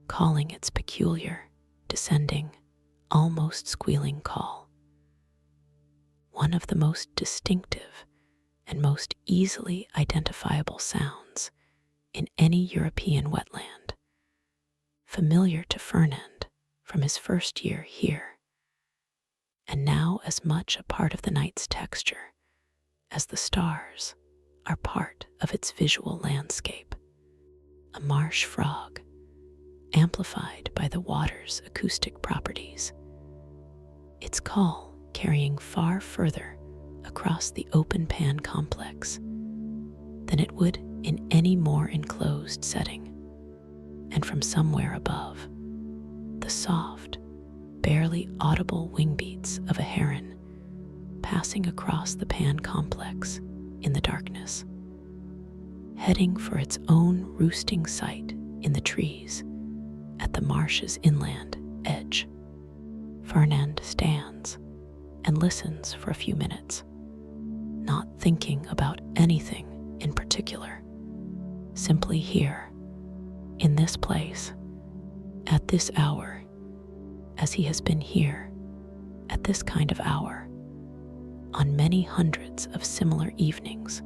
calling its peculiar, descending, almost squealing call. One of the most distinctive and most easily identifiable sounds in any European wetland, familiar to Fernand from his first year here, and now as much a part of the night's texture as the stars are part of its visual landscape. A marsh frog, amplified by the water's acoustic properties, its call carrying far further across the open pan complex than it would in any more enclosed setting. And from somewhere above, the soft, barely audible wing beats of a heron passing across the pan complex in the darkness, heading for its own roosting site in the trees at the marsh's inland edge. Fernand stands and listens for a few minutes, not thinking about anything in particular, simply here, in this place, at this hour, as he has been here, at this kind of hour, on many hundreds of similar evenings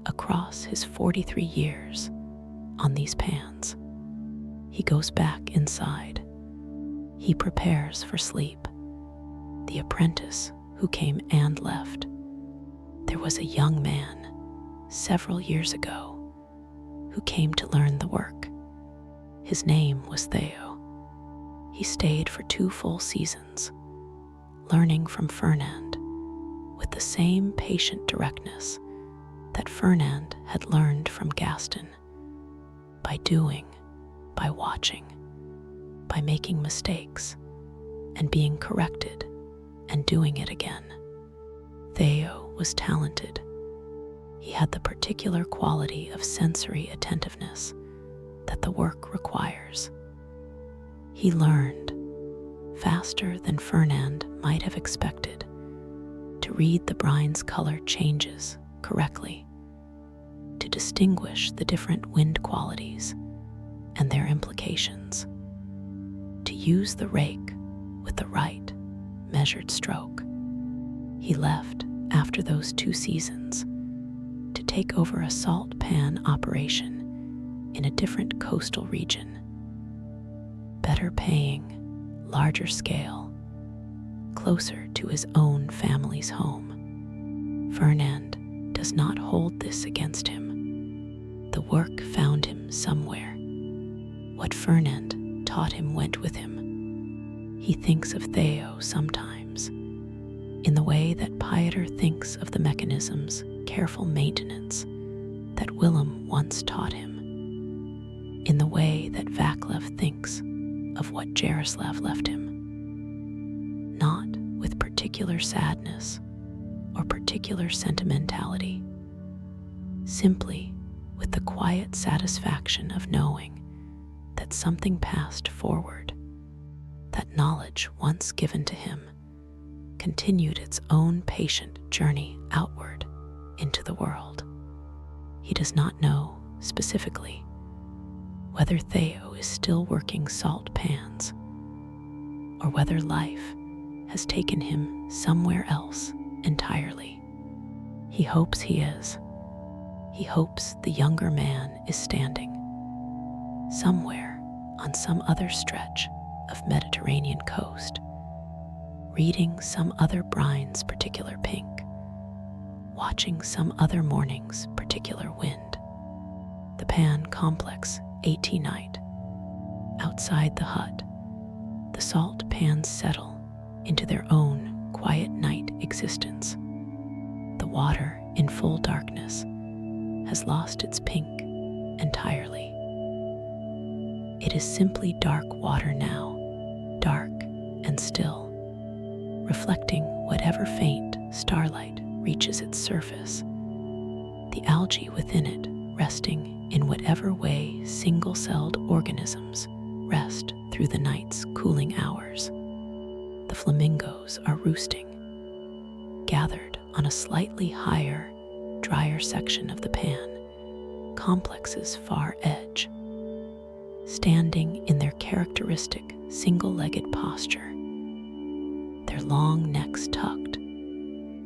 across his 43 years on these pans. He goes back inside. He prepares for sleep. The apprentice who came and left. There was a young man several years ago who came to learn the work. His name was Theo. He stayed for 2 full seasons, learning from Fernand with the same patient directness that Fernand had learned from Gaston, by doing, by watching, by making mistakes and being corrected and doing it again. Theo was talented. He had the particular quality of sensory attentiveness that the work requires. He learned, faster than Fernand might have expected, to read the brine's color changes correctly, to distinguish the different wind qualities and their implications, to use the rake with the right, measured stroke. He left after those 2 seasons to take over a salt pan operation in a different coastal region. Better paying, larger scale, closer to his own family's home. Fernand does not hold this against him. The work found him somewhere. What Fernand taught him went with him. He thinks of Theo sometimes in the way that Pieter thinks of the mechanism's careful maintenance that Willem once taught him, in the way that Vaclav thinks of what Jaroslav left him, not with particular sadness or particular sentimentality, simply with the quiet satisfaction of knowing that something passed forward, that knowledge once given to him continued its own patient journey outward into the world. He does not know specifically whether Theo is still working salt pans or whether life has taken him somewhere else entirely. He hopes he is. He hopes the younger man is standing somewhere on some other stretch of Mediterranean coast, reading some other brine's particular pink, watching some other morning's particular wind. The pan complex 80 night. Outside the hut, the salt pans settle into their own quiet night existence. The water in full darkness has lost its pink entirely. It is simply dark water now, dark and still, reflecting whatever faint starlight reaches its surface, the algae within it resting in whatever way single-celled organisms rest through the night's cooling hours. The flamingos are roosting, gathered on a slightly higher, drier section of the pan, complex's far edge, standing in their characteristic single-legged posture, their long necks tucked,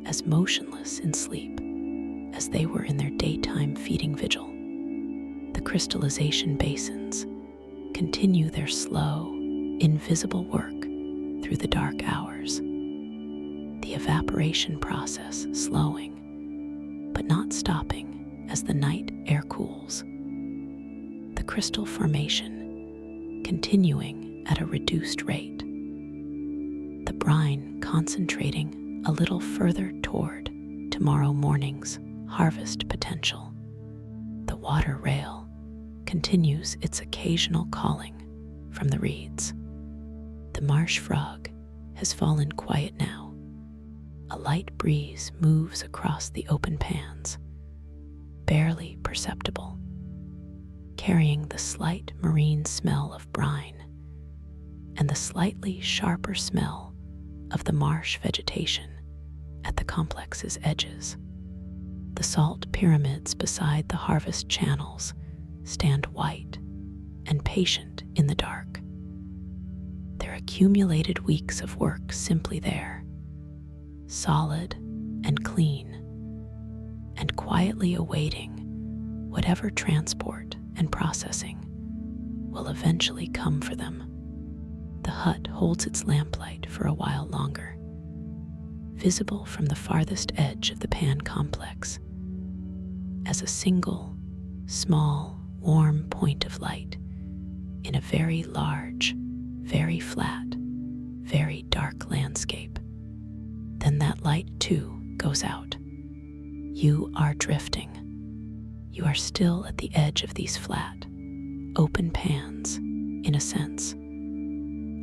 as motionless in sleep as they were in their daytime feeding vigil. The crystallization basins continue their slow, invisible work through the dark hours, the evaporation process slowing, but not stopping as the night air cools. The crystal formation continuing at a reduced rate, the brine concentrating a little further toward tomorrow morning's harvest potential. The water rail continues its occasional calling from the reeds. The marsh frog has fallen quiet now. A light breeze moves across the open pans, barely perceptible, carrying the slight marine smell of brine and the slightly sharper smell of the marsh vegetation at the complex's edges. The salt pyramids beside the harvest channels stand white and patient in the dark. Their accumulated weeks of work simply there, solid and clean, and quietly awaiting whatever transport and processing will eventually come for them. The hut holds its lamplight for a while longer, visible from the farthest edge of the Pan complex, as a single, small, warm point of light in a very large, very flat, very dark landscape. Then that light too goes out. You are drifting. You are still at the edge of these flat, open pans, in a sense,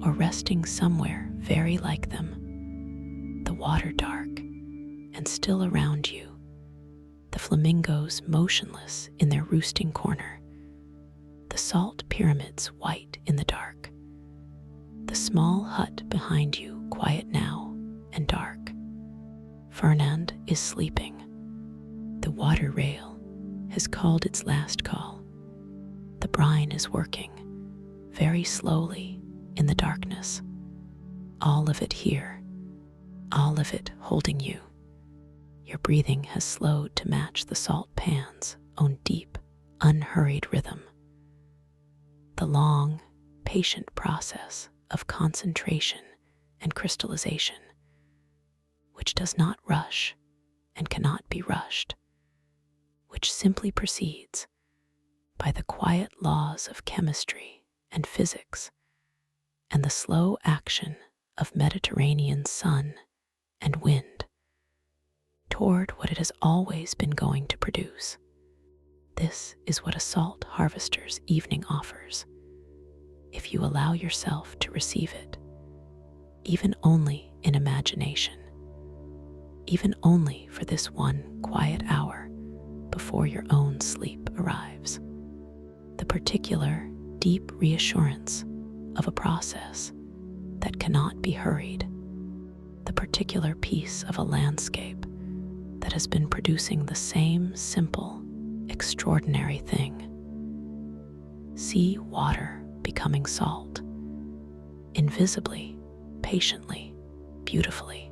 or resting somewhere very like them, the water dark and still around you, the flamingos motionless in their roosting corner, the salt pyramids white in the dark, the small hut behind you quiet now and dark. Fernand is sleeping. The water rail has called its last call. The brine is working, very slowly in the darkness. All of it here, all of it holding you. Your breathing has slowed to match the salt pan's own deep, unhurried rhythm. The long, patient process of concentration and crystallization, which does not rush and cannot be rushed, which simply proceeds by the quiet laws of chemistry and physics and the slow action of Mediterranean sun and wind toward what it has always been going to produce. This is what a salt harvester's evening offers, if you allow yourself to receive it, even only in imagination, even only for this one quiet hour before your own sleep arrives. The particular, deep reassurance of a process that cannot be hurried, the particular piece of a landscape that has been producing the same simple, extraordinary thing. See water becoming salt, invisibly, patiently, beautifully,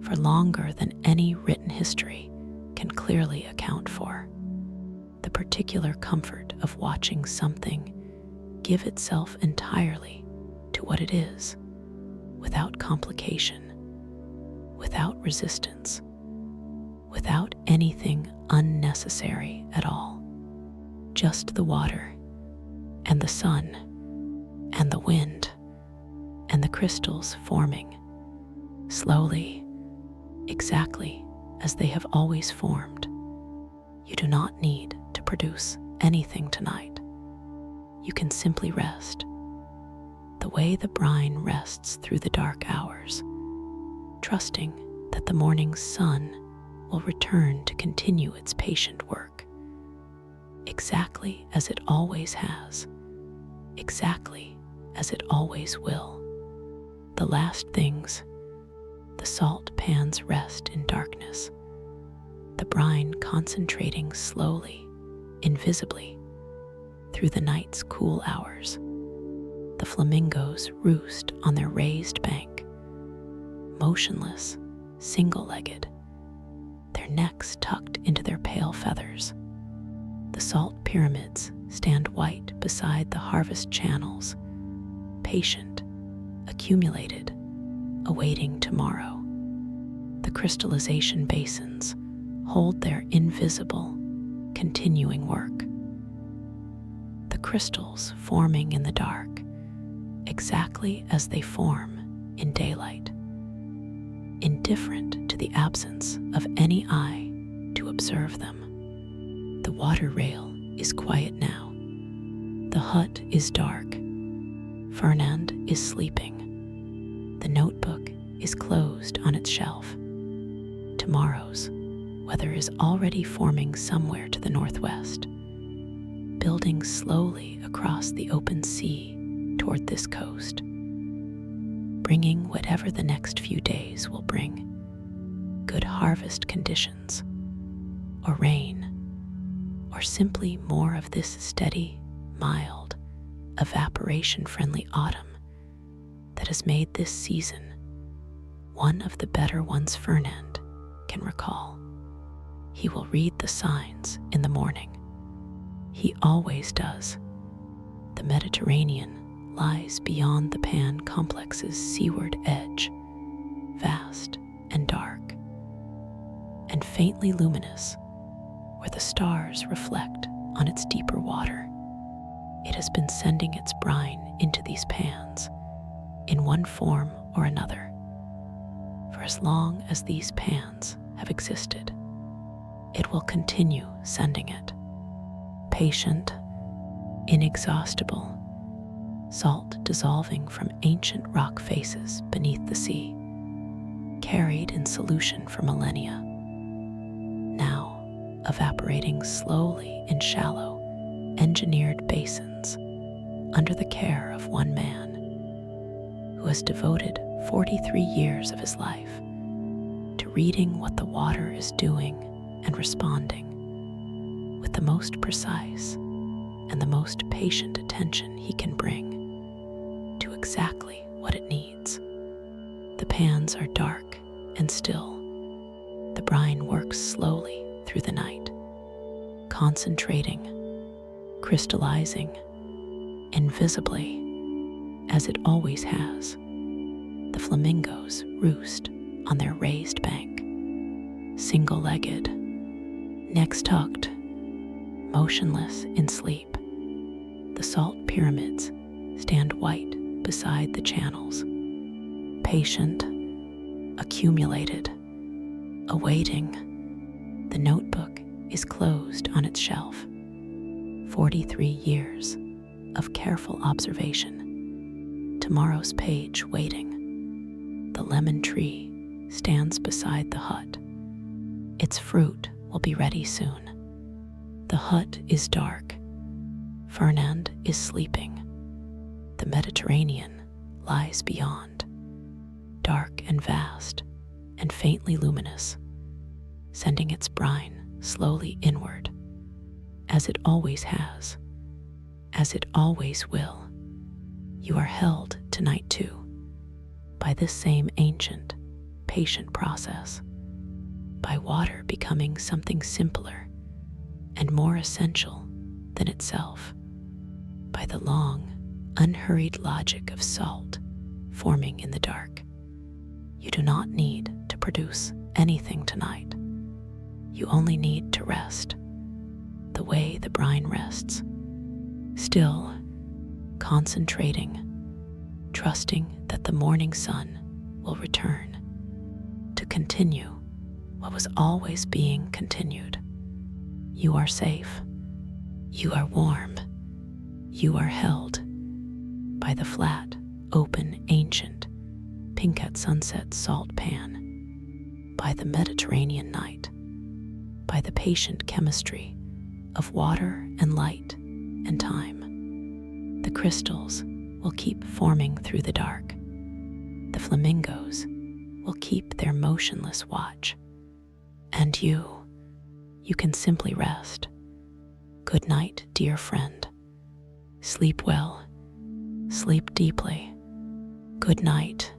for longer than any written history can clearly account for. The particular comfort of watching something give itself entirely to what it is, without complication, without resistance, without anything unnecessary at all. Just the water, and the sun, and the wind, and the crystals forming, slowly, exactly as they have always formed. You do not need to produce anything tonight. You can simply rest, the way the brine rests through the dark hours, trusting that the morning's sun will return to continue its patient work, exactly as it always has, exactly as it always will. The last things, the salt pans rest in darkness, the brine concentrating slowly, invisibly, through the night's cool hours. The flamingos roost on their raised bank, motionless, single-legged, their necks tucked into their pale feathers. The salt pyramids stand white beside the harvest channels, patient, accumulated, awaiting tomorrow. The crystallization basins hold their invisible, continuing work. The crystals forming in the dark, exactly as they form in daylight, indifferent to the absence of any eye to observe them. The water rail is quiet now. The hut is dark. Fernand is sleeping. The notebook is closed on its shelf. Tomorrow's weather is already forming somewhere to the northwest, building slowly across the open sea toward this coast, bringing whatever the next few days will bring. Good harvest conditions, or rain, or simply more of this steady, mild, evaporation-friendly autumn that has made this season one of the better ones Fernand can recall. He will read the signs in the morning. He always does. The Mediterranean lies beyond the Pan complex's seaward edge, vast and dark, and faintly luminous, where the stars reflect on its deeper water. It has been sending its brine into these pans, in one form or another, for as long as these pans have existed. It will continue sending it, patient, inexhaustible, salt dissolving from ancient rock faces beneath the sea, carried in solution for millennia, now evaporating slowly in shallow, engineered basins under the care of one man who has devoted 43 years of his life to reading what the water is doing and responding with the most precise and the most patient attention he can bring to exactly what it needs. The pans are dark and still. The brine works slowly through the night, concentrating, crystallizing, invisibly, as it always has. The flamingos roost on their raised bank, single-legged, necks tucked, motionless in sleep. The salt pyramids stand white beside the channels, patient, accumulated, awaiting. The notebook is closed on its shelf. 43 years of careful observation. Tomorrow's page waiting. The lemon tree stands beside the hut. Its fruit will be ready soon. The hut is dark. Fernand is sleeping. The Mediterranean lies beyond, dark and vast and faintly luminous, sending its brine slowly inward, as it always has, as it always will. You are held tonight too, by this same ancient, patient process, by water becoming something simpler and more essential than itself, by the long, unhurried logic of salt forming in the dark. You do not need to produce anything tonight. You only need to rest, the way the brine rests, still, concentrating, trusting that the morning sun will return to continue what was always being continued. You are safe. You are warm. You are held by the flat, open, ancient, pink at sunset salt pan, by the Mediterranean night, by the patient chemistry of water and light and time. The crystals will keep forming through the dark. The flamingos will keep their motionless watch. And you can simply rest. Good night, dear friend. Sleep well. Sleep deeply. Good night.